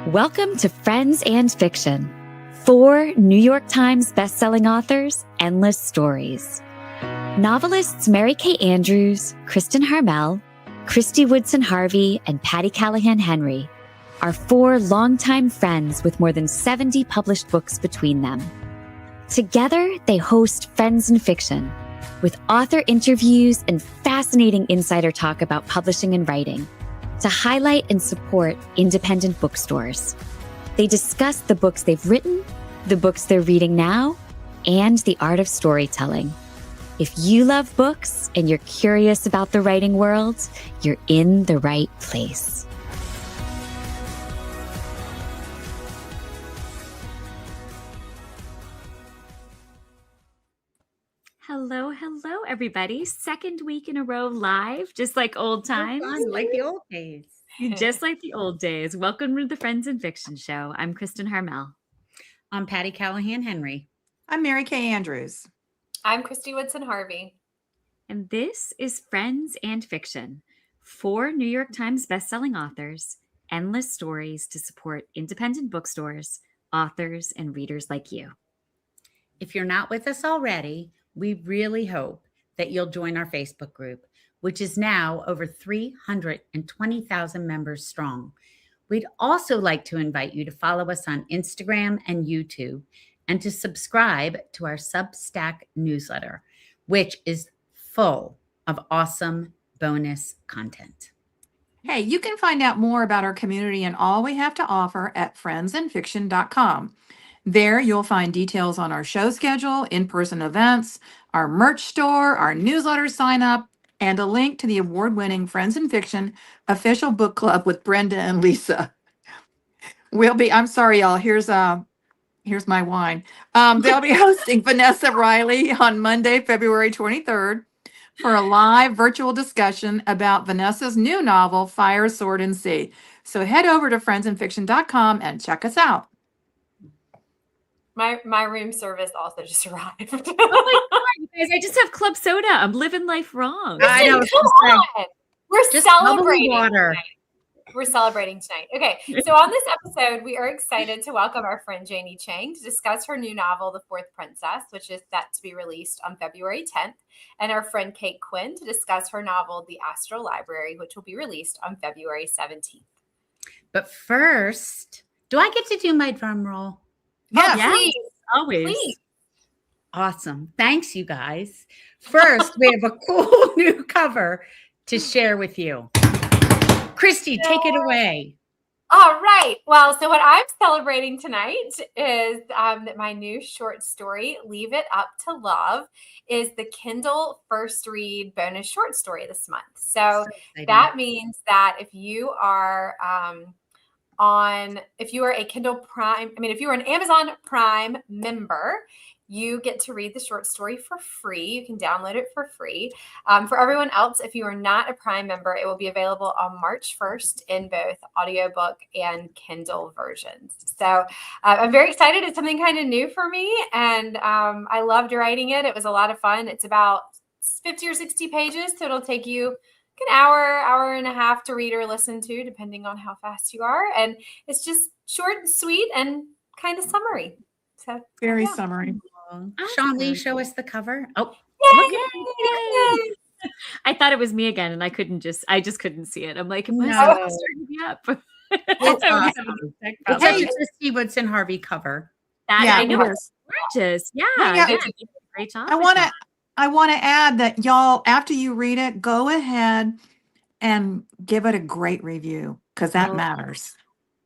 Welcome to Friends and Fiction. 4 New York Times bestselling authors, endless stories. Novelists Mary Kay Andrews, Kristin Harmel, Kristy Woodson Harvey, and Patti Callahan Henry are 4 longtime friends with more than 70 published books between them. Together, they host Friends and Fiction, with author interviews and fascinating insider talk about publishing and writing, to highlight and support independent bookstores. They discuss the books they've written, the books they're reading now, and the art of storytelling. If you love books and you're curious about the writing world, you're in the right place. Hello, everybody. Second week in a row live, just like old times. Fun, like the old days. Just like the old days. Welcome to the Friends and Fiction Show. I'm Kristin Harmel. I'm Patti Callahan Henry. I'm Mary Kay Andrews. I'm Kristy Woodson Harvey. And this is Friends and Fiction. 4 New York Times bestselling authors, endless stories to support independent bookstores, authors, and readers like you. If you're not with us already, we really hope that you'll join our Facebook group, which is now over 320,000 members strong. We'd also like to invite you to follow us on Instagram and YouTube and to subscribe to our Substack newsletter, which is full of awesome bonus content. Hey, you can find out more about our community and all we have to offer at friendsandfiction.com. There, you'll find details on our show schedule, in-person events, our merch store, our newsletter sign-up, and a link to the award-winning Friends and Fiction official book club with Brenda and Lisa. I'm sorry, y'all. Here's my wine. They'll be hosting Vanessa Riley on Monday, February 23rd for a live virtual discussion about Vanessa's new novel, Fire, Sword, and Sea. So head over to friendsandfiction.com and check us out. My room service also just arrived. Oh my God, you guys, I just have club soda. I'm living life wrong. I know. Come on. We're Just celebrating water. tonight. We're celebrating tonight. Okay, so on this episode, we are excited to welcome our friend Janie Chang to discuss her new novel, The Fourth Princess, which is set to be released on February 10th, and our friend Kate Quinn to discuss her novel, The Astral Library, which will be released on February 17th. But first, do I get to do my drum roll? Yeah, Please. Always. Please. Awesome. Thanks, you guys. First, we have a cool new cover to share with you. Kristy, take it away. All right. Well, so what I'm celebrating tonight is that my new short story, Leave It Up to Love, is the Kindle First Read bonus short story this month. So that means that if you are if you are a Kindle Prime, if you are an Amazon Prime member, you get to read the short story for free. You can download it for free. For everyone else, if you are not a Prime member, it will be available on March 1st in both audiobook and Kindle versions. So I'm very excited. It's something kind of new for me, and I loved writing it. It was a lot of fun. It's about 50 or 60 pages, so it'll take you an hour and a half to read or listen to, depending on how fast you are. And it's just short and sweet and kind of summary. So very summary. Sean, will you show us the cover? Oh, Yay! I thought it was me again, and I just couldn't see it. I'm like, No. starting me up. it's awesome. It's such a Kristy Woodson Harvey cover. I know it it's gorgeous. Yeah, great job. I want to add that y'all, after you read it, go ahead and give it a great review because that matters.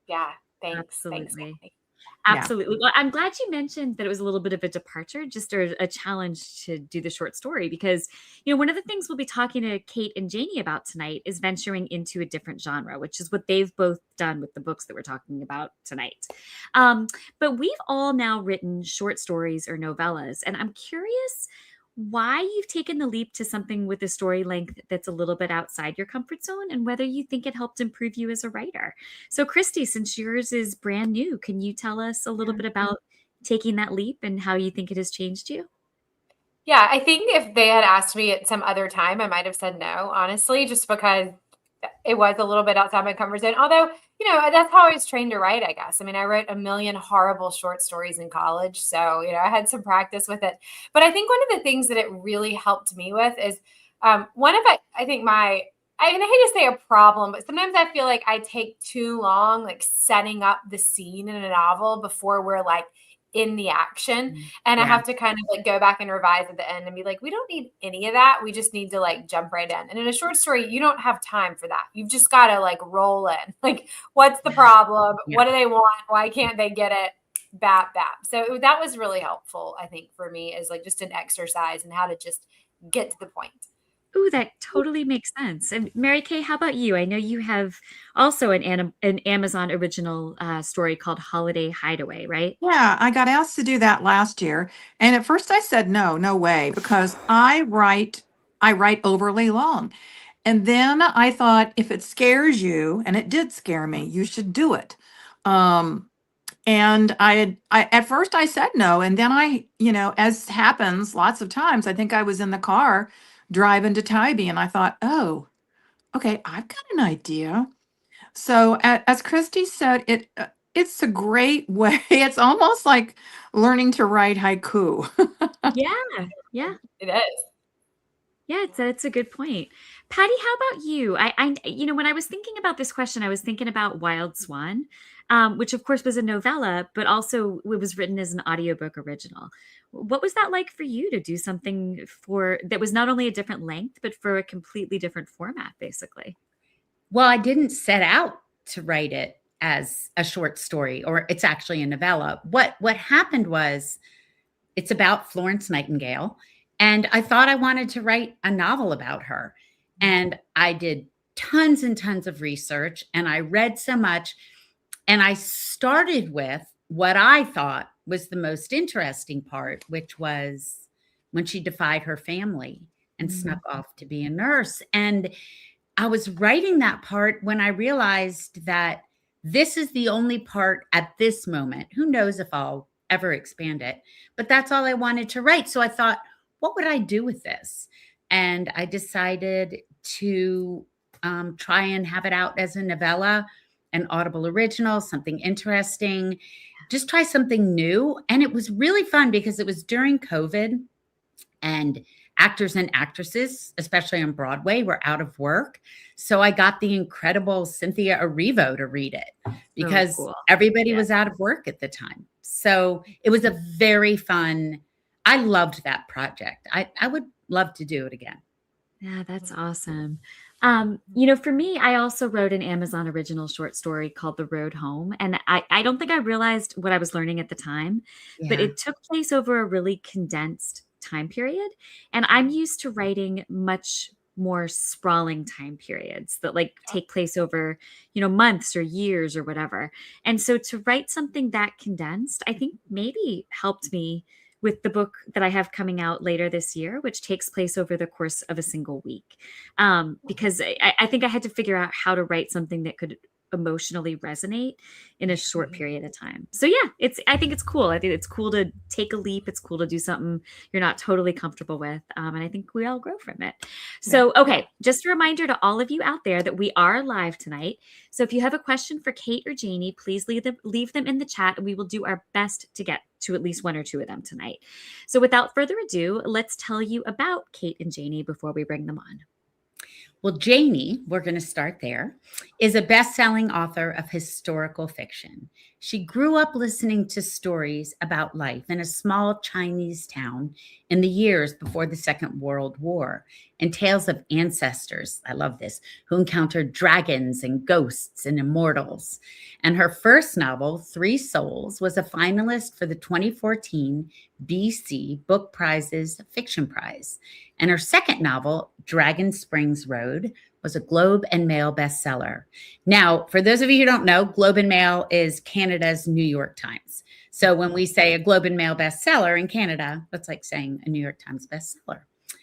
Yeah, thanks. Absolutely. Thanks. Absolutely. Well, I'm glad you mentioned that it was a little bit of a departure, just a challenge to do the short story, because, one of the things we'll be talking to Kate and Janie about tonight is venturing into a different genre, which is what they've both done with the books that we're talking about tonight. But we've all now written short stories or novellas, and I'm curious why you've taken the leap to something with a story length that's a little bit outside your comfort zone, and whether you think it helped improve you as a writer. So Kristy, since yours is brand new, can you tell us a little bit about taking that leap and how you think it has changed you? Yeah, I think if they had asked me at some other time, I might have said no, honestly, just because it was a little bit outside my comfort zone. Although, that's how I was trained to write, I guess. I mean, I wrote a million horrible short stories in college. So, I had some practice with it. But I think one of the things that it really helped me with is one of, I think I hate to say a problem, but sometimes I feel like I take too long, like setting up the scene in a novel before we're like in the action. And I have to kind of like go back and revise at the end and be like, we don't need any of that. We just need to like jump right in. And in a short story, you don't have time for that. You've just got to like roll in. Like, what's the problem? What do they want? Why can't they get it? Bap. So that was really helpful, I think, for me, as like just an exercise in how to just get to the point. Ooh, that totally makes sense. And Mary Kay, how about you? I know you have also an Amazon original story called Holiday Hideaway, right? Yeah, I got asked to do that last year. And at first I said, no way, because I write overly long. And then I thought, if it scares you, and it did scare me, you should do it. And I at first I said no. And then as happens lots of times, I think I was in the car driving to Tybee and I thought, oh, okay, I've got an idea. So as Kristy said, it's a great way. It's almost like learning to write haiku. Yeah. It is. Yeah, it's a good point. Patti, how about you? I when I was thinking about this question, I was thinking about Wild Swan, which of course was a novella, but also it was written as an audiobook original. What was that like for you to do something that was not only a different length, but for a completely different format, basically? Well, I didn't set out to write it as a short story, or it's actually a novella. What happened was, it's about Florence Nightingale, and I thought I wanted to write a novel about her. And I did tons and tons of research, and I read so much. And I started with what I thought was the most interesting part, which was when she defied her family and snuck off to be a nurse. And I was writing that part when I realized that this is the only part at this moment. Who knows if I'll ever expand it, but that's all I wanted to write. So I thought, what would I do with this? And I decided to try and have it out as a novella, an Audible original, something interesting, just try something new. And it was really fun because it was during COVID and actors and actresses, especially on Broadway, were out of work. So I got the incredible Cynthia Erivo to read it because everybody was out of work at the time. So it was a very fun, I loved that project. I would love to do it again. Yeah, that's awesome. For me, I also wrote an Amazon original short story called The Road Home. And I don't think I realized what I was learning at the time, but it took place over a really condensed time period. And I'm used to writing much more sprawling time periods that like take place over, months or years or whatever. And so to write something that condensed, I think maybe helped me with the book that I have coming out later this year, which takes place over the course of a single week. Because I think I had to figure out how to write something that could emotionally resonate in a short period of time. So yeah, I think it's cool. I think it's cool to take a leap. It's cool to do something you're not totally comfortable with. And I think we all grow from it. So, okay, just a reminder to all of you out there that we are live tonight. So if you have a question for Kate or Janie, please leave them in the chat and we will do our best to get to at least one or two of them tonight. So without further ado, let's tell you about Kate and Janie before we bring them on. Well, Janie, we're going to start there, is a best-selling author of historical fiction. She grew up listening to stories about life in a small Chinese town in the years before the Second World War, and tales of ancestors, I love this, who encountered dragons and ghosts and immortals. And her first novel, Three Souls, was a finalist for the 2014 BC Book Prize's Fiction Prize. And her second novel, Dragon Springs Road, was a Globe and Mail bestseller. Now, for those of you who don't know, Globe and Mail is Canada's New York Times. So when we say a Globe and Mail bestseller in Canada, that's like saying a New York Times bestseller.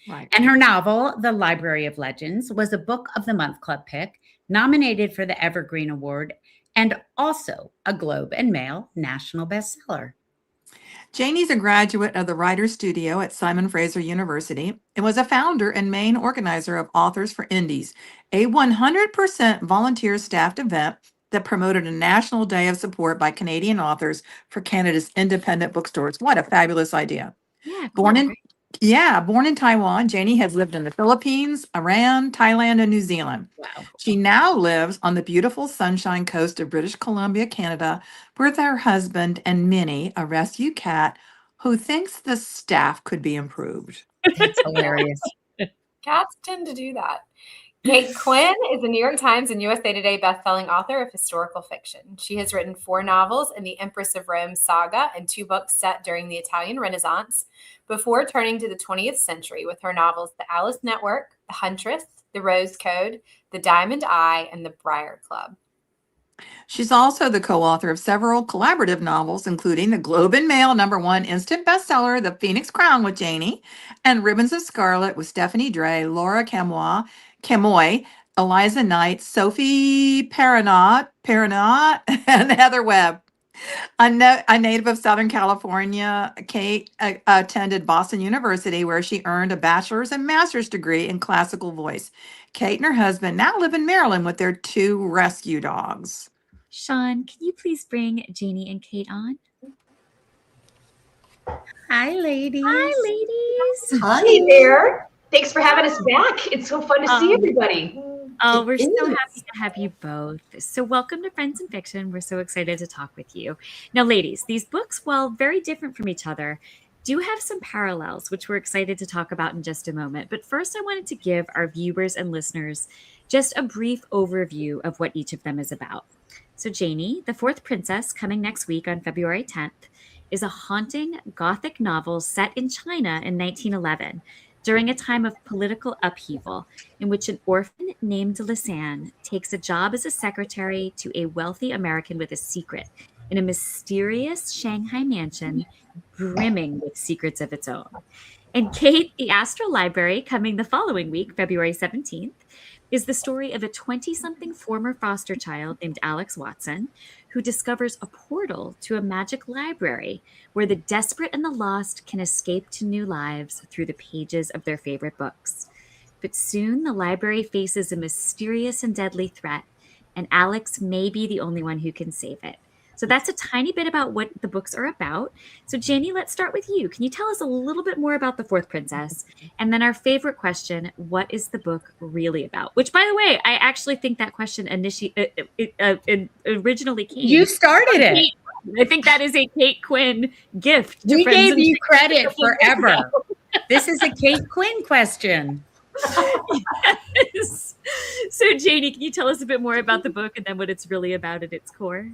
Right. And her novel, The Library of Legends, was a Book of the Month Club pick, nominated for the Evergreen Award, and also a Globe and Mail national bestseller. Janie's a graduate of the Writers Studio at Simon Fraser University and was a founder and main organizer of Authors for Indies, a 100% volunteer staffed event that promoted a national day of support by Canadian authors for Canada's independent bookstores. What a fabulous idea. Yeah, Born cool. in Born in Taiwan, Janie has lived in the Philippines, Iran, Thailand, and New Zealand. Wow. She now lives on the beautiful Sunshine Coast of British Columbia, Canada, with her husband and Minnie, a rescue cat, who thinks the staff could be improved. That's hilarious. Cats tend to do that. Kate Quinn is a New York Times and USA Today bestselling author of historical fiction. She has written 4 novels in the Empress of Rome saga and 2 books set during the Italian Renaissance before turning to the 20th century with her novels The Alice Network, The Huntress, The Rose Code, The Diamond Eye, and The Briar Club. She's also the co-author of several collaborative novels, including the Globe and Mail #1 instant bestseller, The Phoenix Crown with Janie, and Ribbons of Scarlet with Stephanie Dre, Laura Camoy, Eliza Knight, Sophie Paranot, and Heather Webb. A native of Southern California, Kate attended Boston University, where she earned a bachelor's and master's degree in classical voice. Kate and her husband now live in Maryland with their 2 rescue dogs. Sean, can you please bring Janie and Kate on? Hi, ladies. Hi, ladies. Hi there. Thanks for having us back. It's so fun to see everybody. Oh, we're It so is. happy to have you both. So welcome to Friends in Fiction. We're so excited to talk with you. Now, ladies, these books, while very different from each other, do have some parallels, which we're excited to talk about in just a moment. But first, I wanted to give our viewers and listeners just a brief overview of what each of them is about. So Janie, The Fourth Princess, coming next week on February 10th, is a haunting Gothic novel set in China in 1911 during a time of political upheaval in which an orphan named Lisanne takes a job as a secretary to a wealthy American with a secret in a mysterious Shanghai mansion brimming with secrets of its own. And Kate, The Astral Library, coming the following week, February 17th, is the story of a 20-something former foster child named Alex Watson, who discovers a portal to a magic library where the desperate and the lost can escape to new lives through the pages of their favorite books. But soon the library faces a mysterious and deadly threat, and Alex may be the only one who can save it. So that's a tiny bit about what the books are about. So Janie, let's start with you. Can you tell us a little bit more about The Fourth Princess? And then our favorite question, what is the book really about? Which, by the way, I actually think that question originally came. You started it. I think that is a Kate Quinn gift. We Friends gave and you Fiction. credit forever. This is a Kate Quinn question. Yes. So Janie, can you tell us a bit more about the book and then what it's really about at its core?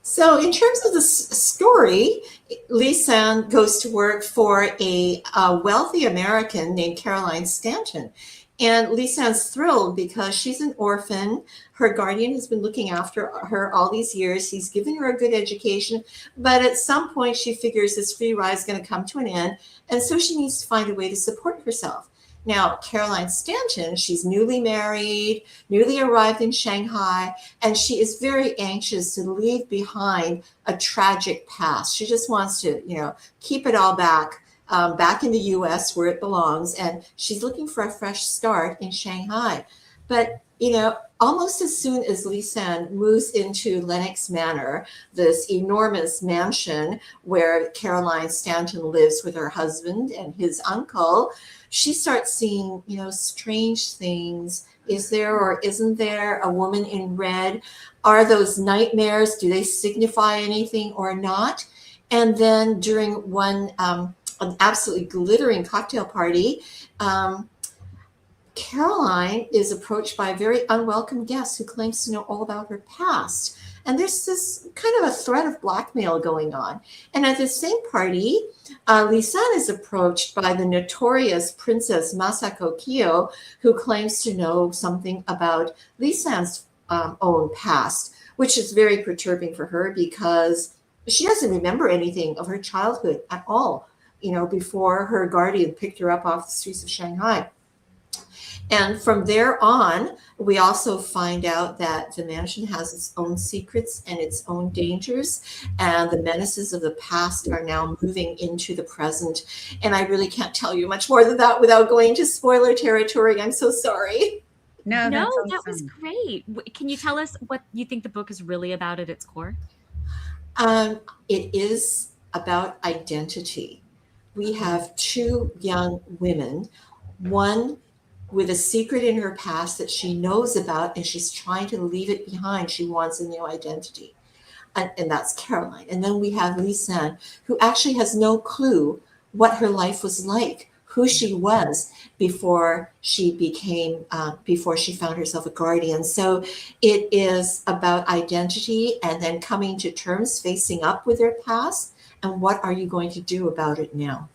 So in terms of the story, Lisanne goes to work for a wealthy American named Caroline Stanton. And Lisanne's thrilled because she's an orphan. Her guardian has been looking after her all these years. He's given her a good education. But at some point, she figures this free ride is going to come to an end. And so she needs to find a way to support herself. Now, Caroline Stanton, she's newly married, newly arrived in Shanghai, and she is very anxious to leave behind a tragic past. She just wants to, keep it all back in the U.S. where it belongs, and she's looking for a fresh start in Shanghai. But, almost as soon as Lisanne moves into Lenox Manor, this enormous mansion where Caroline Stanton lives with her husband and his uncle, she starts seeing, strange things. Is there or isn't there a woman in red? Are those nightmares? Do they signify anything or not? And then during one, an absolutely glittering cocktail party, Caroline is approached by a very unwelcome guest who claims to know all about her past. And there's this kind of a threat of blackmail going on. And at the same party, Lisanne is approached by the notorious Princess Masako Kyo, who claims to know something about Lisanne's own past, which is very perturbing for her because she doesn't remember anything of her childhood at all, before her guardian picked her up off the streets of Shanghai. And from there on, we also find out that the mansion has its own secrets and its own dangers, and the menaces of the past are now moving into the present. And I really can't tell you much more than that without going to spoiler territory. I'm so sorry. No, No, that's that was awesome. great. Can you tell us what you think the book is really about at its core? It is about identity. We have two young women, one with a secret in her past that she knows about and she's trying to leave it behind. She wants a new identity. And that's Caroline. And then we have Lisanne, who actually has no clue what her life was like, who she was before she became, before she found herself a guardian. So it is about identity and then coming to terms, facing up with their past, and what are you going to do about it now?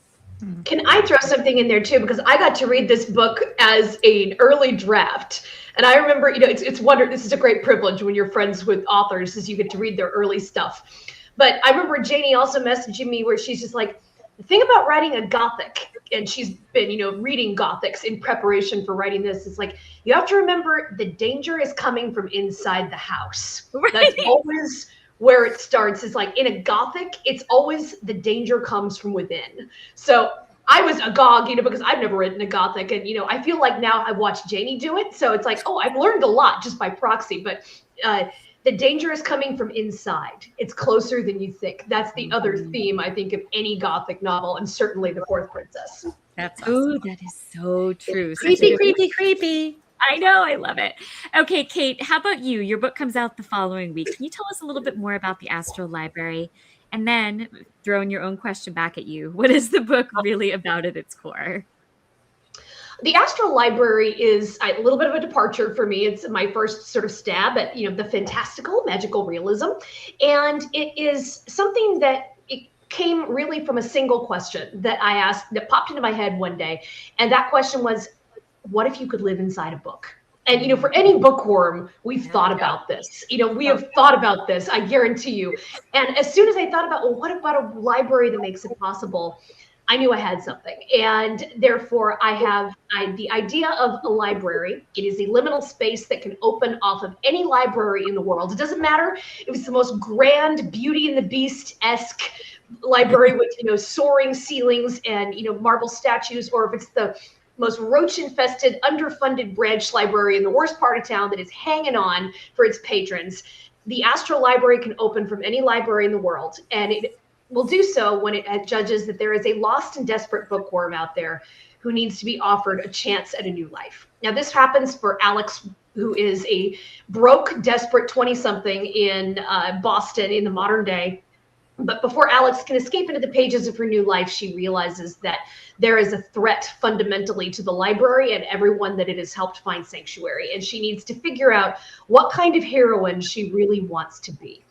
Can I throw something in there too? Because I got to read this book as an early draft. And I remember, it's wonder, this is a great privilege when you're friends with authors, is you get to read their early stuff. But I remember Janie also messaging me where she's just like, the thing about writing a Gothic, and she's been, reading Gothics in preparation for writing this, is like, you have to remember the danger is coming from inside the house. Right. That's always where it starts. Is like in a Gothic, it's always the danger comes from within. So I was agog, because I've never written a Gothic, and I feel like now I watched Janie do it, so it's like, oh, I've learned a lot just by proxy. But the danger is coming from inside. It's closer than you think. That's the other theme, I think, of any Gothic novel, and certainly The Fourth Princess. That's awesome. Oh, that is so true. Creepy. I know. I love it. Okay, Kate, how about you? Your book comes out the following week. Can you tell us a little bit more about the Astral Library? And then throwing your own question back at you. What is the book really about at its core? The Astral Library is a little bit of a departure for me. It's my first sort of stab at, the fantastical, magical realism. And it is something that it came really from a single question that I asked, that popped into my head one day. And that question was, what if you could live inside a book? And, for any bookworm, we've thought about this. We have thought about this, I guarantee you. And as soon as I thought about, well, what about a library that makes it possible? I knew I had something. And therefore, I have the idea of a library. It is a liminal space that can open off of any library in the world. It doesn't matter if it's the most grand Beauty and the Beast-esque library with, soaring ceilings and, marble statues, or if it's the most roach-infested, underfunded branch library in the worst part of town that is hanging on for its patrons. The Astral Library can open from any library in the world, and it will do so when it judges that there is a lost and desperate bookworm out there who needs to be offered a chance at a new life. Now, this happens for Alex, who is a broke, desperate 20-something in Boston in the modern day. But before Alex can escape into the pages of her new life, she realizes that there is a threat fundamentally to the library and everyone that it has helped find sanctuary. And she needs to figure out what kind of heroine she really wants to be.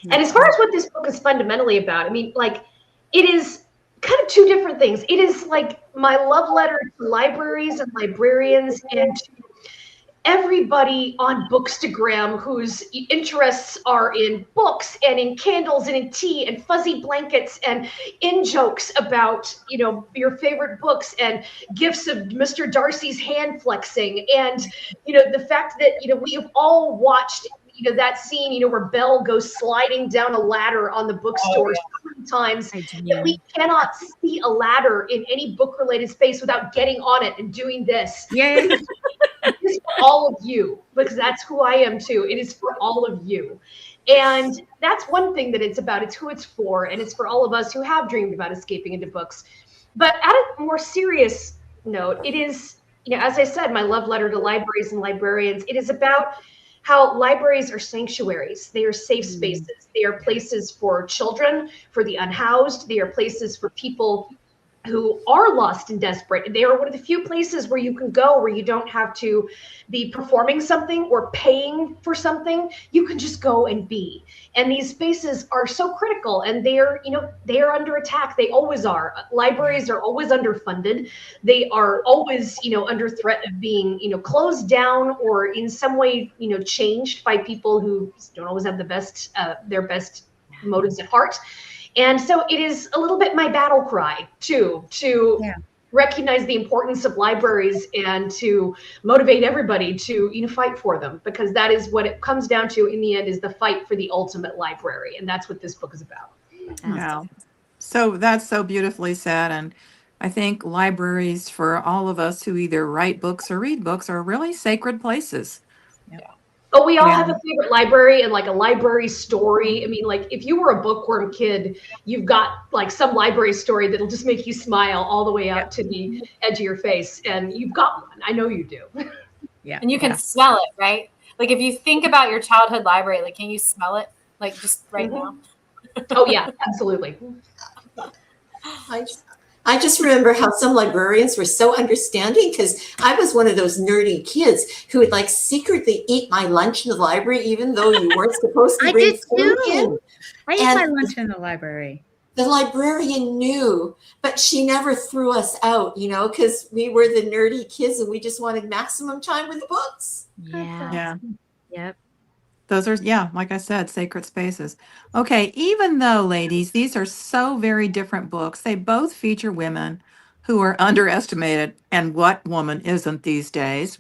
And as far as what this book is fundamentally about, it is kind of two different things. It is like my love letter to libraries and librarians and to everybody on Bookstagram whose interests are in books and in candles and in tea and fuzzy blankets and in jokes about, your favorite books and gifts of Mr. Darcy's hand flexing. And, the fact that, we have all watched that scene, where Belle goes sliding down a ladder on the bookstore times that we cannot see a ladder in any book-related space without getting on it and doing this. Yay. It is for all of you, because that's who I am too. It is for all of you. And that's one thing that it's about. It's who it's for. And it's for all of us who have dreamed about escaping into books. But at a more serious note, it is, as I said, my love letter to libraries and librarians. It is about how libraries are sanctuaries. They are safe spaces. They are places for children, for the unhoused. They are places for people who are lost and desperate. They are one of the few places where you can go where you don't have to be performing something or paying for something. You can just go and be. And these spaces are so critical, and they are under attack. They always are. Libraries are always underfunded. They are always, under threat of being, closed down or in some way, changed by people who don't always have their best motives at heart. And so it is a little bit my battle cry too, to recognize the importance of libraries and to motivate everybody to fight for them, because that is what it comes down to in the end, is the fight for the ultimate library, and that's what this book is about. Yeah. So that's so beautifully said. And I think libraries for all of us who either write books or read books are really sacred places. Oh, we all Yeah. have a favorite library and like a library story. I mean, like if you were a bookworm kid, you've got like some library story that'll just make you smile all the way out to the edge of your face. And you've got one. I know you do. Yeah. And you can smell it, right? Like if you think about your childhood library, like can you smell it? Like just right now? Oh yeah, absolutely. I just remember how some librarians were so understanding, because I was one of those nerdy kids who would like secretly eat my lunch in the library, even though you weren't supposed to I bring did food too. in. I ate And my lunch in the library. The librarian knew, but she never threw us out, because we were the nerdy kids and we just wanted maximum time with books. Yeah. Yeah. Yep. Those are, like I said, sacred spaces. Okay, even though, ladies, these are so very different books, they both feature women who are underestimated, and what woman isn't these days?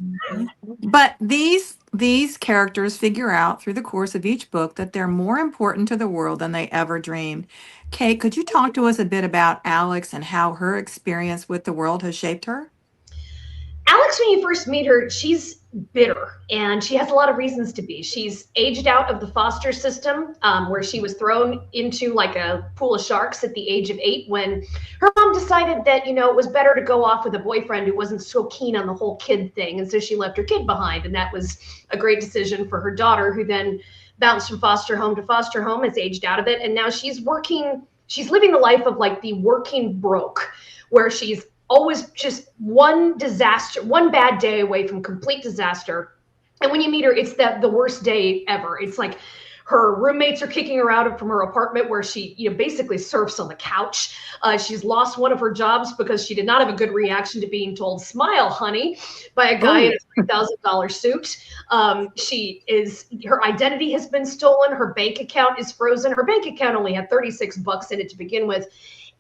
But these characters figure out through the course of each book that they're more important to the world than they ever dreamed. Kate, could you talk to us a bit about Alex and how her experience with the world has shaped her? Alex, when you first meet her, she's bitter, and she has a lot of reasons to be. She's aged out of the foster system, where she was thrown into like a pool of sharks at the age of 8, when her mom decided that, it was better to go off with a boyfriend who wasn't so keen on the whole kid thing. And so she left her kid behind. And that was a great decision for her daughter, who then bounced from foster home to foster home, has aged out of it. And now she's living the life of like the working broke, where she's always just one bad day away from complete disaster. And when you meet her, it's the worst day ever. It's like her roommates are kicking her out from her apartment, where she basically surfs on the couch. She's lost one of her jobs because she did not have a good reaction to being told, "Smile, honey," by a guy in a $3,000 suit. Her identity has been stolen. Her bank account is frozen. Her bank account only had $36 in it to begin with.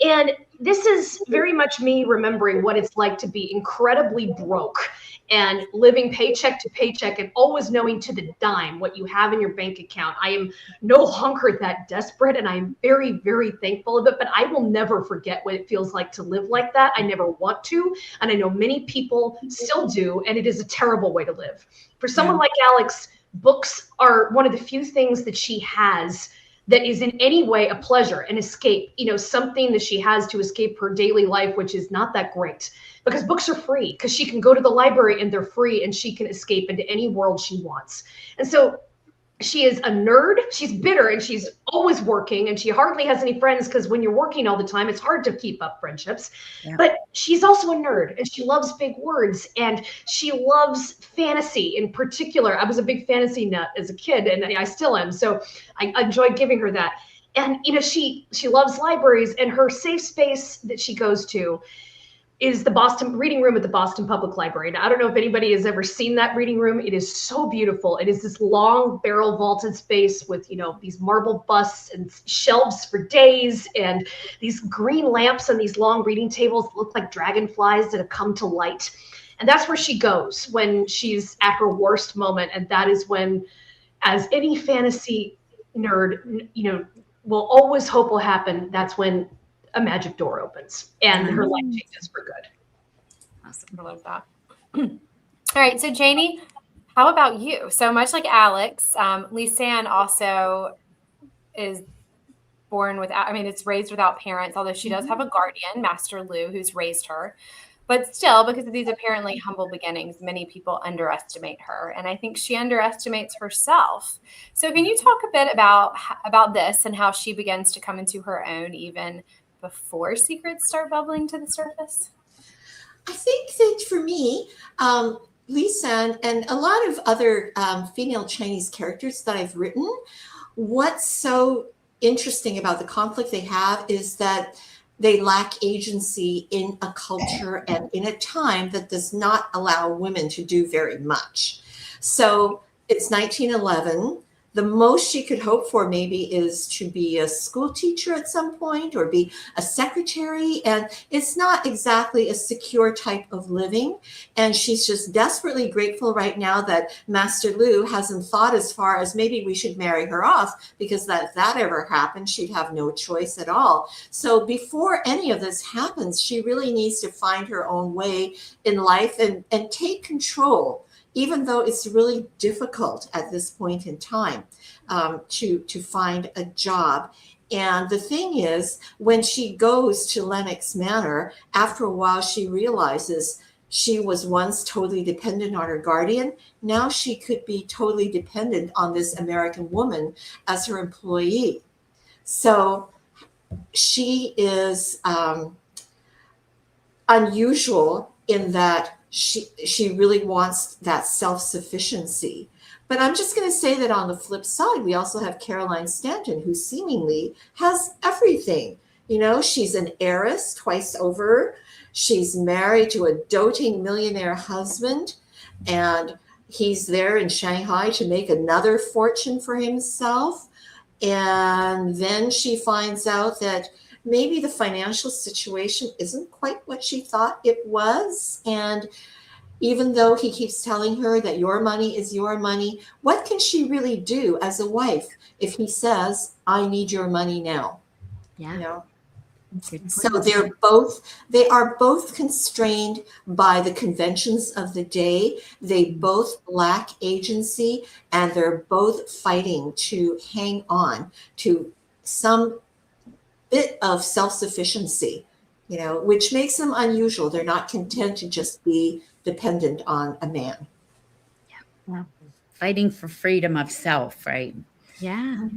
And this is very much me remembering what it's like to be incredibly broke and living paycheck to paycheck and always knowing to the dime what you have in your bank account. I am no longer that desperate, and I'm very, very thankful of it, but I will never forget what it feels like to live like that. I never want to, and I know many people still do, and it is a terrible way to live. For someone like Alex, books are one of the few things that she has that is in any way a pleasure, an escape, something that she has to escape her daily life, which is not that great, because books are free, because she can go to the library and they're free, and she can escape into any world she wants. And so she is a nerd. She's bitter, and she's always working, and she hardly has any friends, because when you're working all the time, it's hard to keep up friendships. Yeah. But she's also a nerd, and she loves big words, and she loves fantasy in particular. I was a big fantasy nut as a kid, and I still am. So I enjoy giving her that. And, she loves libraries, and her safe space that she goes to is the Boston reading room at the Boston Public Library. Now, I don't know if anybody has ever seen that reading room. It is so beautiful. It is this long barrel vaulted space with, these marble busts and shelves for days, and these green lamps on these long reading tables that look like dragonflies that have come to light. And that's where she goes when she's at her worst moment. And that is when, as any fantasy nerd, will always hope will happen, that's when a magic door opens and her life changes for good. Awesome. I love that. All right. So Janie, how about you? So much like Alex, Lisanne also is it's raised without parents, although she does have a guardian, Master Lou, who's raised her. But still, because of these apparently humble beginnings, many people underestimate her. And I think she underestimates herself. So can you talk a bit about this and how she begins to come into her own even before secrets start bubbling to the surface? I think that for me, Lisanne and a lot of other female Chinese characters that I've written, what's so interesting about the conflict they have is that they lack agency in a culture and in a time that does not allow women to do very much. So it's 1911. the most she could hope for maybe is to be a school teacher at some point or be a secretary. And it's not exactly a secure type of living. And she's just desperately grateful right now that Master Lu hasn't thought as far as maybe we should marry her off, because if that ever happened, she'd have no choice at all. So before any of this happens, she really needs to find her own way in life and take control, even though it's really difficult at this point in time to find a job. And the thing is, when she goes to Lennox Manor, after a while, she realizes she was once totally dependent on her guardian. Now she could be totally dependent on this American woman as her employee. So she is unusual in that she really wants that self-sufficiency. But I'm just going to say that on the flip side, we also have Caroline Stanton, who seemingly has everything. You know, she's an heiress twice over. She's married to a doting millionaire husband, and he's there in Shanghai to make another fortune for himself. And then she finds out that maybe the financial situation isn't quite what she thought it was. And even though he keeps telling her that your money is your money, what can she really do as a wife if he says, I need your money now? Yeah. You know? So they are both constrained by the conventions of the day. They both lack agency, and they're both fighting to hang on to some bit of self-sufficiency, you know, which makes them unusual. They're not content to just be dependent on a man. Yeah. Fighting for freedom of self, right? Yeah.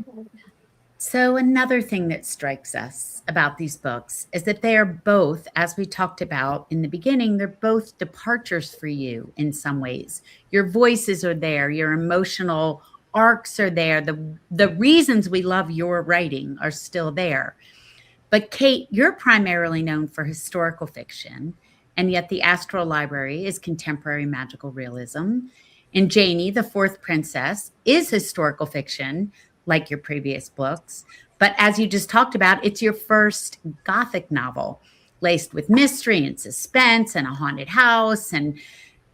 So another thing that strikes us about these books is that they are both, as we talked about in the beginning, they're both departures for you in some ways. Your voices are there, your emotional arcs are there, the reasons we love your writing are still there. But Kate, you're primarily known for historical fiction, and yet the Astral Library is contemporary magical realism. And Janie, the Fourth Princess, is historical fiction, like your previous books. But as you just talked about, it's your first Gothic novel, laced with mystery and suspense and a haunted house and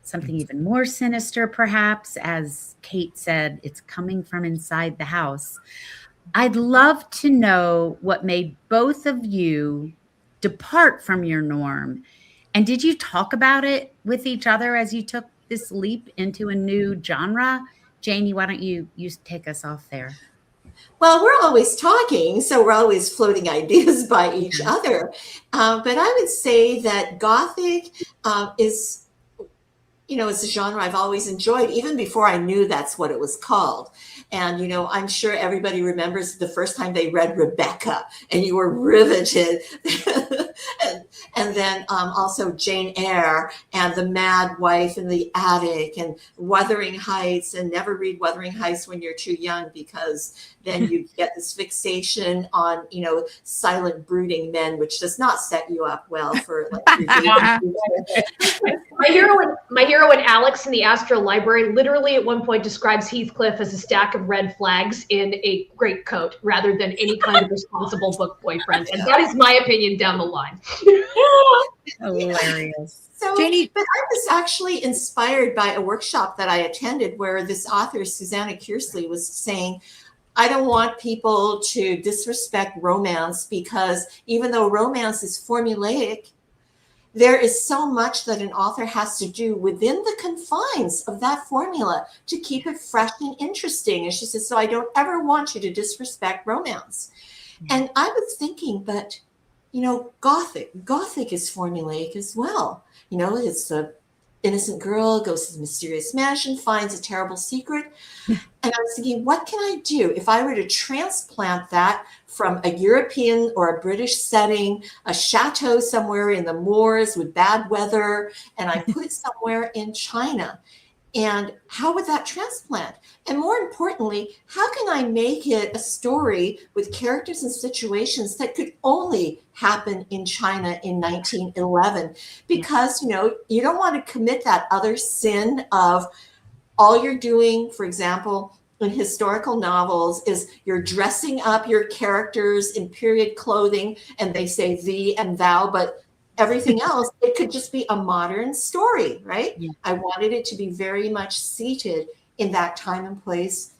something even more sinister, perhaps. As Kate said, it's coming from inside the house. I'd love to know what made both of you depart from your norm. And did you talk about it with each other as you took this leap into a new genre? Janie, why don't you take us off there? Well, we're always talking, so we're always floating ideas by each other. But I would say that Gothic is, you know, it's a genre I've always enjoyed, even before I knew that's what it was called. And, you know, I'm sure everybody remembers the first time they read Rebecca and you were riveted. and then also Jane Eyre and The Mad Wife in the Attic and Wuthering Heights. And never read Wuthering Heights when you're too young, because then you get this fixation on, you know, silent brooding men, which does not set you up well for like My hero in Alex in the Astral Library literally at one point describes Heathcliff as a stack of red flags in a greatcoat rather than any kind of responsible book boyfriend. And that is my opinion down the line. Hilarious. So, Janie, but I was actually inspired by a workshop that I attended where this author, Susanna Kearsley, was saying, I don't want people to disrespect romance, because even though romance is formulaic, there is so much that an author has to do within the confines of that formula to keep it fresh and interesting. And she says, so I don't ever want you to disrespect romance. And I was thinking, but, you know, Gothic is formulaic as well. You know, it's a innocent girl goes to the mysterious mansion, finds a terrible secret. And I was thinking, what can I do if I were to transplant that from a European or a British setting, a chateau somewhere in the moors with bad weather, and I put it somewhere in China? And how would that transplant? And more importantly, how can I make it a story with characters and situations that could only happen in China in 1911? Because, you know, you don't want to commit that other sin of all you're doing, for example, in historical novels is you're dressing up your characters in period clothing and they say thee and thou, but everything else, it could just be a modern story, right? Yeah. I wanted it to be very much seated in that time and place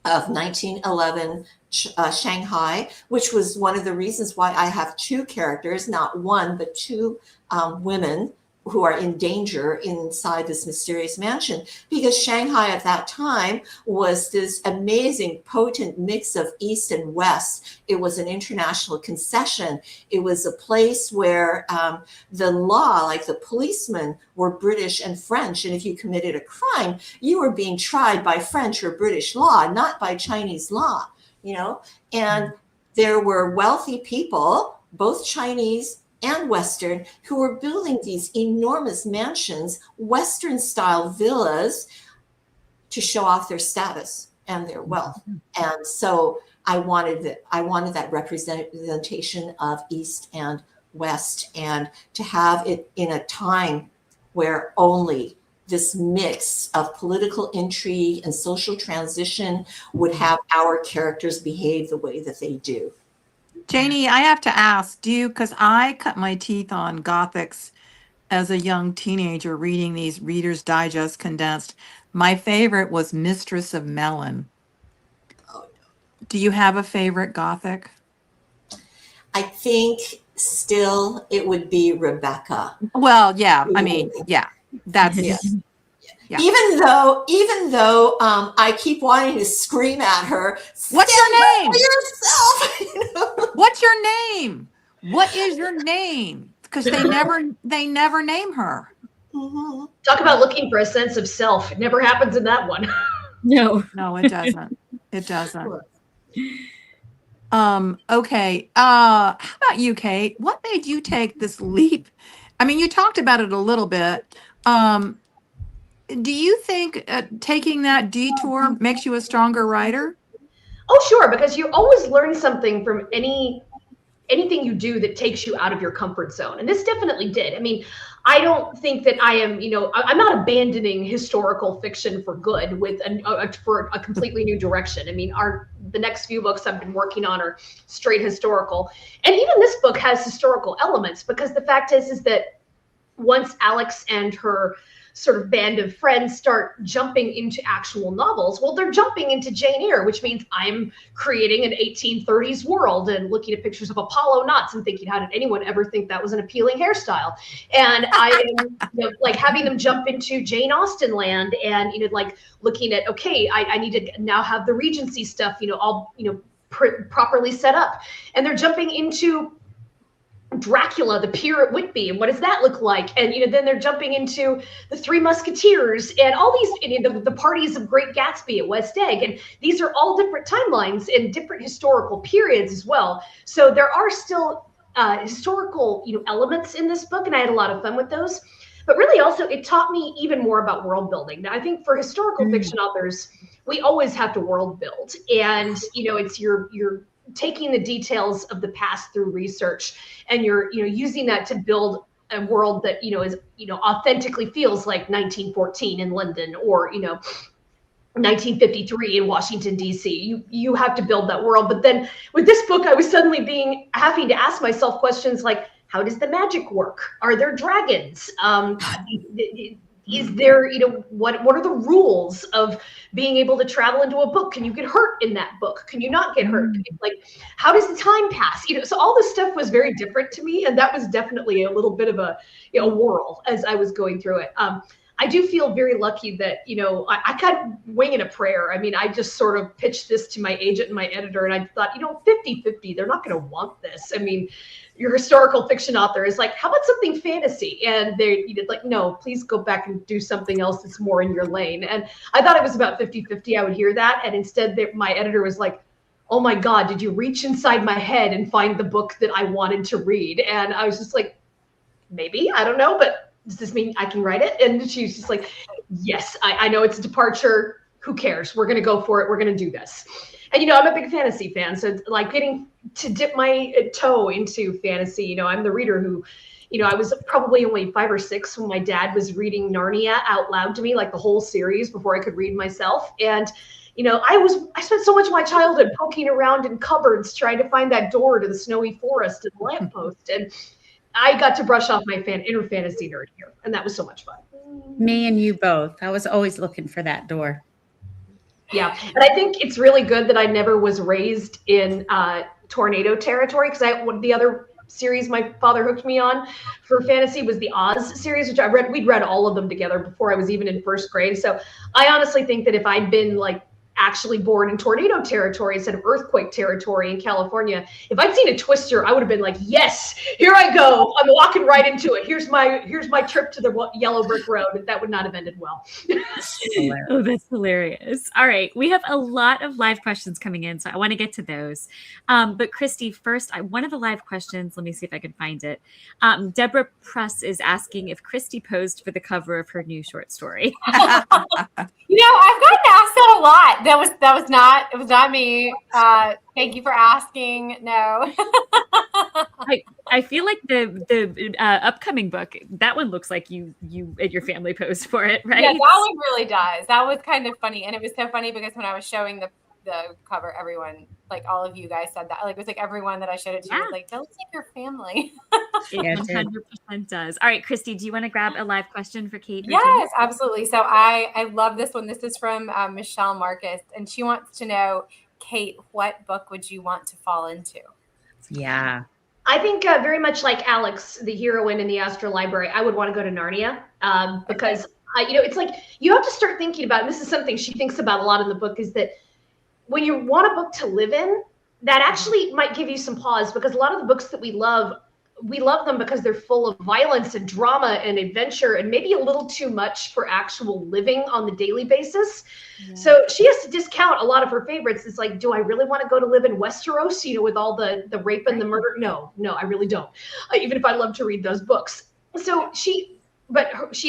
of 1911 Shanghai, which was one of the reasons why I have two characters, not one, but two women who are in danger inside this mysterious mansion, because Shanghai at that time was this amazing, potent mix of East and West. It was an international concession. It was a place where the law, like the policemen, were British and French. And if you committed a crime, you were being tried by French or British law, not by Chinese law, you know? And there were wealthy people, both Chinese and Western, who were building these enormous mansions, Western style villas, to show off their status and their wealth. And so I wanted that representation of East and West, and to have it in a time where only this mix of political intrigue and social transition would have our characters behave the way that they do. Janie, I have to ask, because I cut my teeth on Gothics as a young teenager reading these Reader's Digest condensed. My favorite was Mistress of Melon. Do you have a favorite Gothic? I think still it would be Rebecca. Well, yeah, I mean, yeah, that's Yeah. Yeah. Even though I keep wanting to scream at her. What's your name? "Stand up for yourself," you know? What's your name? What is your name? Because they never name her. Mhm. Talk about looking for a sense of self. It never happens in that one. No. No, it doesn't. It doesn't. Okay. How about you, Kate? What made you take this leap? I mean, you talked about it a little bit. Do you think taking that detour makes you a stronger writer? Oh, sure, because you always learn something from anything you do that takes you out of your comfort zone. And this definitely did. I mean, I don't think that I am, I'm not abandoning historical fiction for good with for a completely new direction. I mean, the next few books I've been working on are straight historical. And even this book has historical elements, because the fact is that once Alex and her sort of band of friends start jumping into actual novels, well, they're jumping into Jane Eyre, which means I'm creating an 1830s world and looking at pictures of Apollo knots and thinking, how did anyone ever think that was an appealing hairstyle? And I am like having them jump into Jane Austen land and, like looking at, okay, I need to now have the Regency stuff, all, properly set up. And they're jumping into Dracula, the peer at Whitby, and what does that look like? And then they're jumping into the Three Musketeers and all these, the parties of Great Gatsby at West Egg, and these are all different timelines and different historical periods as well. So there are still historical, elements in this book, and I had a lot of fun with those. But really, also, it taught me even more about world building. Now, I think for historical fiction authors, we always have to world build, and it's your taking the details of the past through research, and you're using that to build a world that is authentically feels like 1914 in London or 1953 in Washington D.C. You have to build that world. But then with this book, I was suddenly having to ask myself questions like, how does the magic work? Are there dragons? Is there, what are the rules of being able to travel into a book? Can you get hurt in that book? Can you not get hurt? Like, how does the time pass? So all this stuff was very different to me. And that was definitely a little bit of a whirl as I was going through it. I do feel very lucky that, I got winging a prayer. I mean, I just sort of pitched this to my agent and my editor, and I thought, 50-50, they're not going to want this. I mean, your historical fiction author is like, how about something fantasy? And they're like, no, please go back and do something else that's more in your lane. And I thought it was about 50-50. I would hear that. And instead my editor was like, oh my God, did you reach inside my head and find the book that I wanted to read? And I was just like, maybe, I don't know, but does this mean I can write it? And she's just like, yes, I know it's a departure. Who cares? We're going to go for it. We're going to do this. And, I'm a big fantasy fan. So it's like getting to dip my toe into fantasy. I'm the reader who, I was probably only 5 or 6 when my dad was reading Narnia out loud to me, like the whole series before I could read myself. And, I spent so much of my childhood poking around in cupboards trying to find that door to the snowy forest and the lamppost. And I got to brush off my inner fantasy nerd here. And that was so much fun. Me and you both. I was always looking for that door. Yeah. And I think it's really good that I never was raised in tornado territory, because the other series my father hooked me on for fantasy was the Oz series, which we'd read all of them together before I was even in first grade. So I honestly think that if I'd been like actually born in tornado territory instead of earthquake territory in California, if I'd seen a Twister, I would have been like, yes, here I go. I'm walking right into it. Here's my trip to the yellow brick road. That would not have ended well. Oh, that's hilarious. All right. We have a lot of live questions coming in, so I want to get to those. But Kristy, first, one of the live questions, let me see if I can find it. Deborah Press is asking if Kristy posed for the cover of her new short story. I've gotten asked that a lot. It was not me. Thank you for asking. No. I feel like the upcoming book, that one looks like you and your family posed for it, right? Yeah, that one really does. That was kind of funny. And it was so funny because when I was showing the cover, everyone, like all of you guys said that. Like it was like everyone that I showed it to was like, that looks like your family. It 100% does. All right, Kristy, do you want to grab a live question for Kate? Yes, absolutely. So I love this one. This is from Michelle Marcus, and she wants to know, Kate, what book would you want to fall into? Yeah. I think very much like Alex, the heroine in the Astral Library, I would want to go to Narnia because it's like you have to start thinking about, and this is something she thinks about a lot in the book, is that when you want a book to live in, that actually might give you some pause, because a lot of the books that we love them because they're full of violence and drama and adventure and maybe a little too much for actual living on the daily basis. Yeah. So she has to discount a lot of her favorites. It's like, do I really want to go to live in Westeros, with all the rape and the murder? No, I really don't. Even if I love to read those books. So she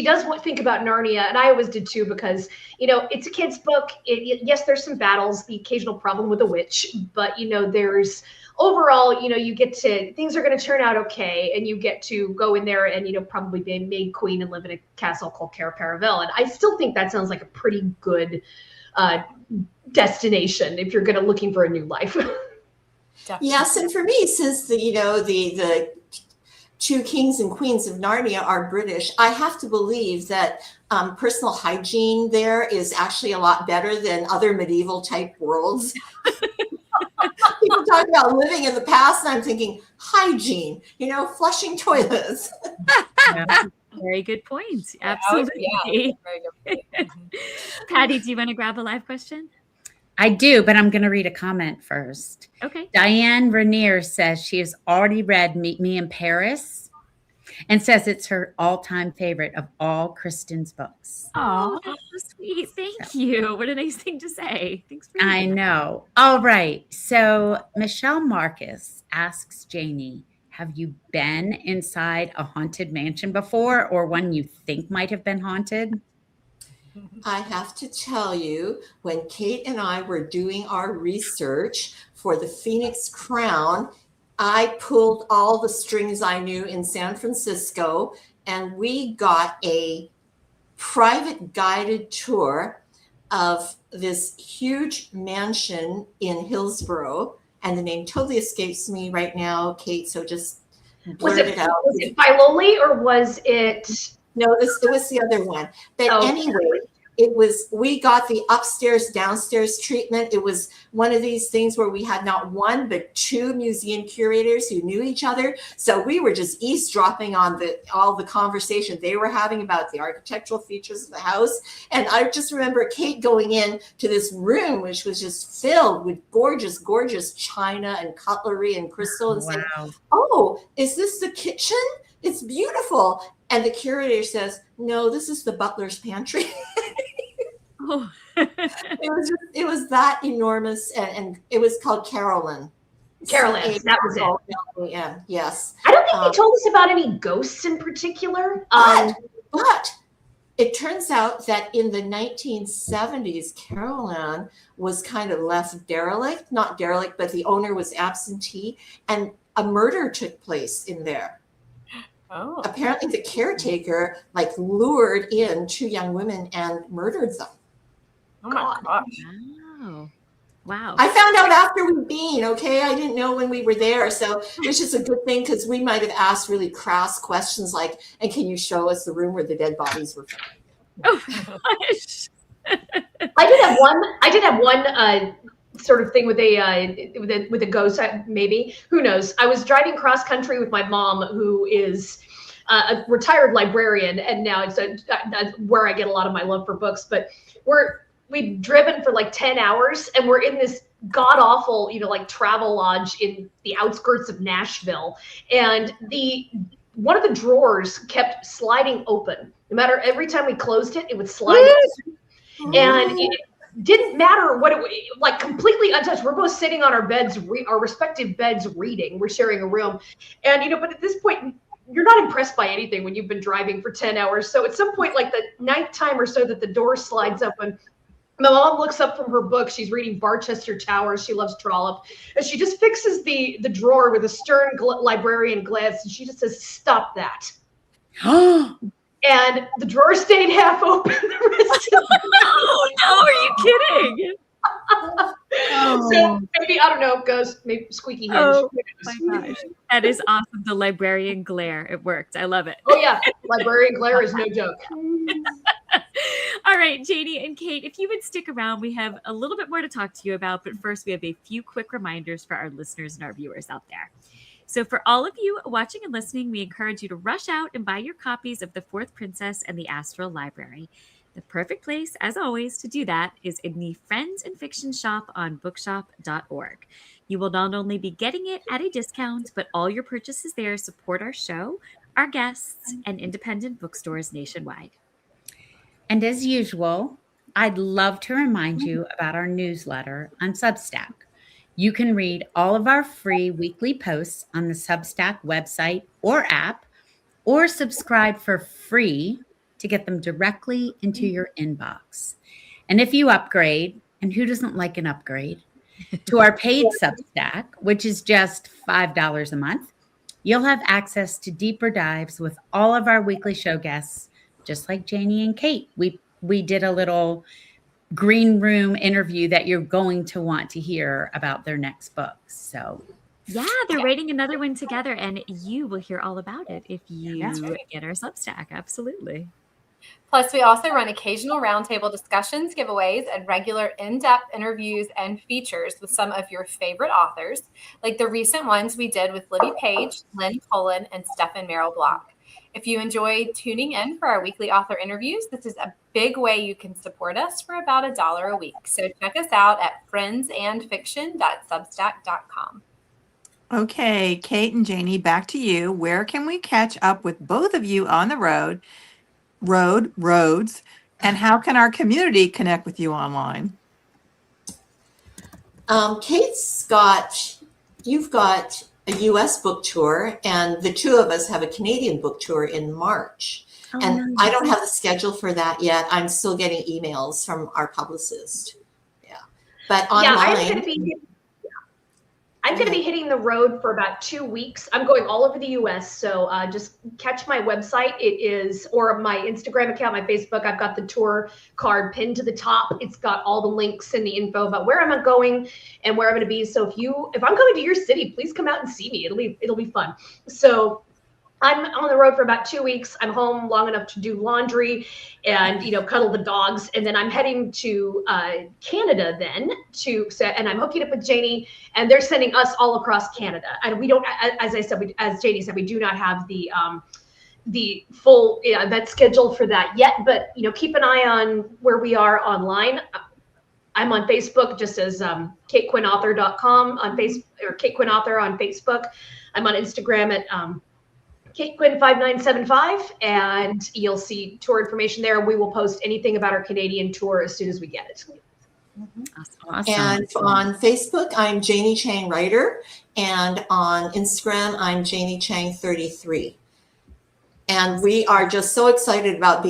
does think about Narnia, and I always did too, because, it's a kid's book. Yes, there's some battles, the occasional problem with a witch, but, there's overall, things are going to turn out okay, and you get to go in there and, probably be made queen and live in a castle called Cair Paravel. And I still think that sounds like a pretty good destination if you're looking for a new life. Yes, and for me, since the two kings and queens of Narnia are British, I have to believe that personal hygiene there is actually a lot better than other medieval type worlds. People talk about living in the past, and I'm thinking hygiene, flushing toilets. Yeah, very good point. Absolutely. Yeah, very good point. Patti, do you want to grab a live question? I do, but I'm going to read a comment first. Okay. Diane Renier says she has already read Meet Me in Paris and says it's her all-time favorite of all Kristin's books. Oh, that's so sweet. Thank you. What a nice thing to say. Thanks for I know. All right. So Michelle Marcus asks Janie, have you been inside a haunted mansion before, or one you think might have been haunted? I have to tell you, when Kate and I were doing our research for the Phoenix Crown, I pulled all the strings I knew in San Francisco, and we got a private guided tour of this huge mansion in Hillsborough. And the name totally escapes me right now, Kate, so just blurt it out. Was it Filoli, or was it... No, it was the other one. But anyway, we got the upstairs, downstairs treatment. It was one of these things where we had not one, but two museum curators who knew each other. So we were just eavesdropping on all the conversation they were having about the architectural features of the house. And I just remember Kate going in to this room, which was just filled with gorgeous, gorgeous china and cutlery and crystal, and saying, "Oh, is this the kitchen? It's beautiful." And the curator says, "No, this is the butler's pantry." Oh. It was that enormous, and it was called Caroline. Caroline, that was it. Yeah, yes. I don't think they told us about any ghosts in particular. But it turns out that in the 1970s, Caroline was kind of left derelict, not derelict, but the owner was absentee, and a murder took place in there. Oh. Apparently the caretaker lured in two young women and murdered them. Oh my gosh. Wow. I found out after we'd been, okay? I didn't know when we were there. So it was just a good thing because we might have asked really crass questions like, and can you show us the room where the dead bodies were found? Oh gosh. I did have one sort of thing with a ghost, maybe. Who knows? I was driving cross country with my mom, who is a retired librarian, and now it's where I get a lot of my love for books. But we've driven for like 10 hours, and we're in this god awful, like travel lodge in the outskirts of Nashville, and one of the drawers kept sliding open. No matter, every time we closed it, it would slide open. And it didn't matter what like completely untouched. We're both sitting on our beds, our respective beds, reading. We're sharing a room, and but at this point, you're not impressed by anything when you've been driving for 10 hours. So at some point, like the ninth time or so that the door slides open, my mom looks up from her book. She's reading Barchester Towers. She loves Trollope, and she just fixes the drawer with a stern librarian glance, and she just says, "Stop that." And the drawer stayed half open the rest of the Oh no, are you kidding? So maybe, I don't know, ghost, maybe squeaky hinge. Oh my gosh. That is awesome. The librarian glare. It worked. I love it. Oh yeah, librarian glare is no joke. All right, Janie and Kate, if you would stick around, we have a little bit more to talk to you about, but first we have a few quick reminders for our listeners and our viewers out there. So for all of you watching and listening, we encourage you to rush out and buy your copies of The Fourth Princess and the Astral Library. The perfect place, as always, to do that is in the Friends and Fiction shop on bookshop.org. You will not only be getting it at a discount, but all your purchases there support our show, our guests, and independent bookstores nationwide. And as usual, I'd love to remind you about our newsletter on Substack. You can read all of our free weekly posts on the Substack website or app, or subscribe for free to get them directly into your inbox. And if you upgrade, and who doesn't like an upgrade, to our paid Substack, which is just $5 a month, you'll have access to deeper dives with all of our weekly show guests, just like Janie and Kate. We did a little green room interview that you're going to want to hear about their next book. So yeah, they're writing another one together, and you will hear all about it if you get our Substack. Absolutely. Plus, we also run occasional roundtable discussions, giveaways, and regular in-depth interviews and features with some of your favorite authors, like the recent ones we did with Libby Page, Lynn Cullen, and Stephen Merrill Block. If you enjoy tuning in for our weekly author interviews, this is a big way you can support us for about $1 a week. So check us out at friendsandfiction.substack.com. Okay, Kate and Janie, back to you. Where can we catch up with both of you on the roads, and how can our community connect with you online? You've got a U.S. book tour, and the two of us have a Canadian book tour in March. And nice. I don't have the schedule for that yet. I'm still getting emails from our publicist. Yeah, but online. I'm going to be hitting the road for about 2 weeks. I'm going all over the U.S., so just catch my website. It is, or my Instagram account, my Facebook. I've got the tour card pinned to the top. It's got all the links and the info about where I'm going and where I'm going to be. So if I'm coming to your city, please come out and see me. It'll be fun. So I'm on the road for about 2 weeks. I'm home long enough to do laundry and, cuddle the dogs. And then I'm heading to Canada then and I'm hooking up with Janie, and they're sending us all across Canada. And we don't, as Janie said, we do not have the full event schedule for that yet, but, keep an eye on where we are online. I'm on Facebook just as KateQuinnAuthor.com on Facebook, or Kate Quinn Author on Facebook. I'm on Instagram at Kate Quinn 5975, and you'll see tour information there. We will post anything about our Canadian tour as soon as we get it. Awesome. And on Facebook, I'm Janie Chang Writer, and on Instagram, I'm Janie Chang 33. And we are just so excited about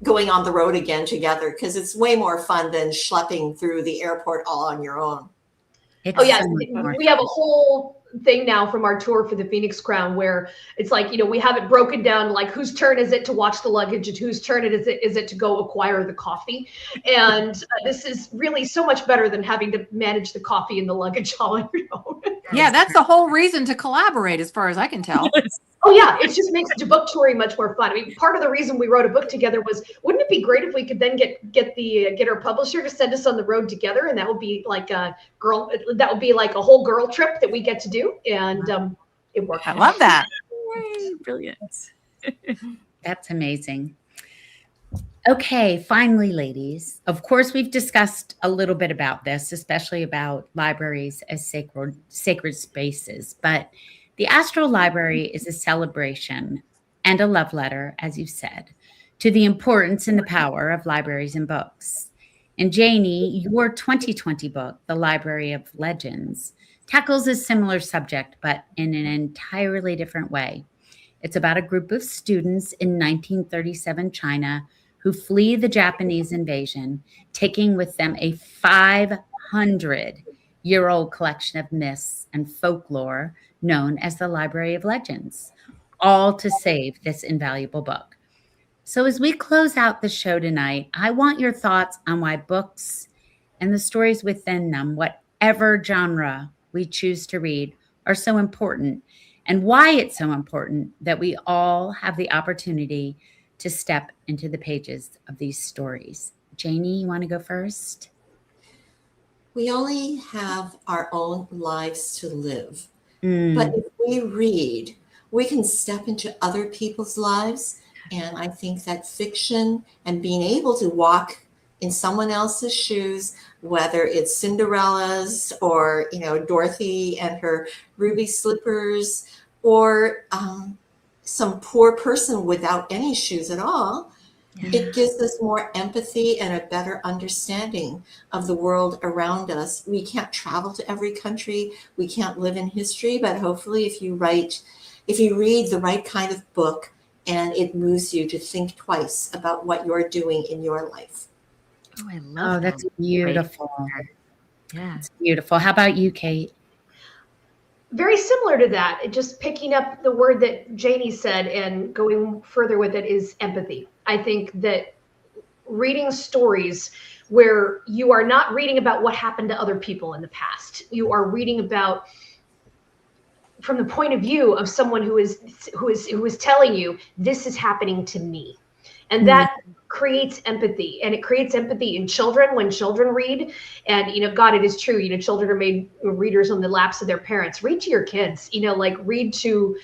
going on the road again together, because it's way more fun than schlepping through the airport all on your own. We have a whole thing now from our tour for the Phoenix Crown where it's like, we have it broken down, like whose turn is it to watch the luggage and whose turn is it to go acquire the coffee. And this is really so much better than having to manage the coffee and the luggage all on your own. Yeah, that's the whole reason to collaborate, as far as I can tell. Oh yeah, it just makes the book touring much more fun. I mean, part of the reason we wrote a book together was, wouldn't it be great if we could then get our publisher to send us on the road together, and that would be like a whole girl trip that we get to do, and it worked. I love that. Yay, brilliant. That's amazing. Okay, finally, ladies, of course, we've discussed a little bit about this, especially about libraries as sacred spaces, but the Astral Library is a celebration and a love letter, as you've said, to the importance and the power of libraries and books. And Janie, your 2020 book, The Library of Legends, tackles a similar subject, but in an entirely different way. It's about a group of students in 1937 China who flee the Japanese invasion, taking with them a 500-year-old collection of myths and folklore known as the Library of Legends, all to save this invaluable book. So as we close out the show tonight, I want your thoughts on why books and the stories within them, whatever genre we choose to read, are so important, and why it's so important that we all have the opportunity to step into the pages of these stories. Janie, you want to go first? We only have our own lives to live. But if we read, we can step into other people's lives. And I think that fiction and being able to walk in someone else's shoes, whether it's Cinderella's or, Dorothy and her ruby slippers, or some poor person without any shoes at all, it gives us more empathy and a better understanding of the world around us. We can't travel to every country. We can't live in history, but hopefully if you read the right kind of book, and it moves you to think twice about what you're doing in your life. Oh, I love that. That's beautiful. Yeah. It's beautiful. How about you, Kate? Very similar to that. Just picking up the word that Janie said and going further with it is empathy. I think that reading stories where you are not reading about what happened to other people in the past, you are reading about from the point of view of someone who is telling you this is happening to me, and that creates empathy. And it creates empathy in children when children read. And God, it is true, children are made readers on the laps of their parents. Read to your kids, read to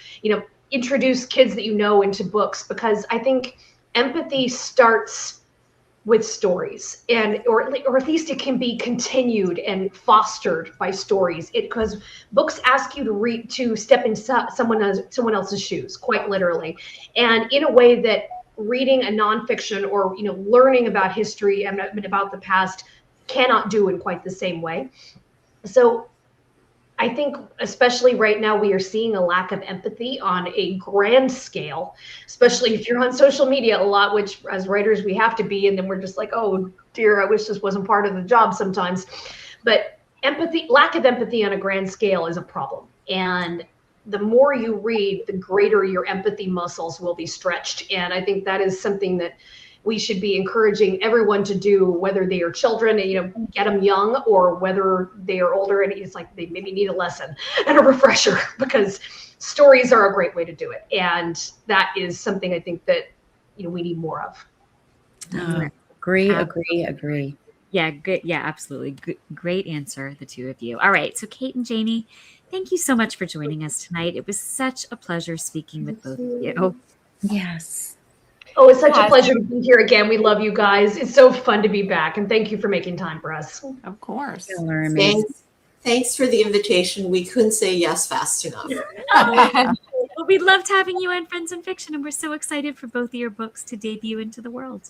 introduce kids that into books, because I think empathy starts with stories, or at least it can be continued and fostered by stories. Because books ask you to step in someone else's shoes, quite literally, and in a way that reading a nonfiction or learning about history and about the past cannot do in quite the same way. So I think especially right now, we are seeing a lack of empathy on a grand scale, especially if you're on social media a lot, which as writers we have to be. And then we're just like, oh dear, I wish this wasn't part of the job sometimes. But lack of empathy on a grand scale is a problem. And the more you read, the greater your empathy muscles will be stretched. And I think that is something that we should be encouraging everyone to do, whether they are children, get them young, or whether they are older and it's like they maybe need a lesson and a refresher, because stories are a great way to do it. And that is something I think that, we need more of. Agree. Yeah, good. Yeah, absolutely. Great answer, the two of you. All right. So Kate and Janie, thank you so much for joining us tonight. It was such a pleasure speaking with both of you. Yes. Oh, it's such a pleasure to be here again. We love you guys. It's so fun to be back. And thank you for making time for us. Of course. Thanks for the invitation. We couldn't say yes fast enough. Well, we loved having you on Friends in Fiction, and we're so excited for both of your books to debut into the world.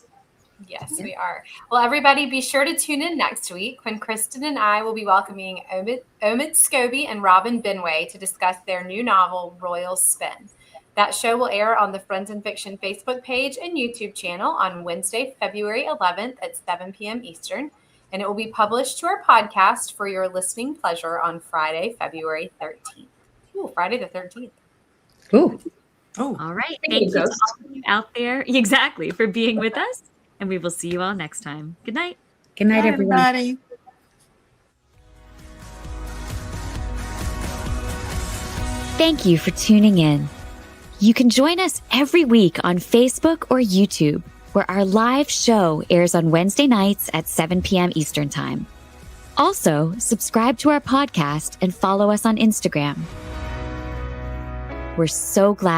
Yes, we are. Well, everybody, be sure to tune in next week when Kristin and I will be welcoming Omid Scobie and Robin Benway to discuss their new novel, Royal Spin. That show will air on the Friends in Fiction Facebook page and YouTube channel on Wednesday, February 11th at 7 p.m. Eastern, and it will be published to our podcast for your listening pleasure on Friday, February 13th. Friday the 13th. Ooh. Oh, All right. Thank Thank you, you to Ghost. all of you out there. Exactly. For being with us. And we will see you all next time. Good night. Good night, bye, everyone. everybody. Thank you for tuning in. You can join us every week on Facebook or YouTube, where our live show airs on Wednesday nights at 7 p.m. Eastern Time. Also, subscribe to our podcast and follow us on Instagram. We're so glad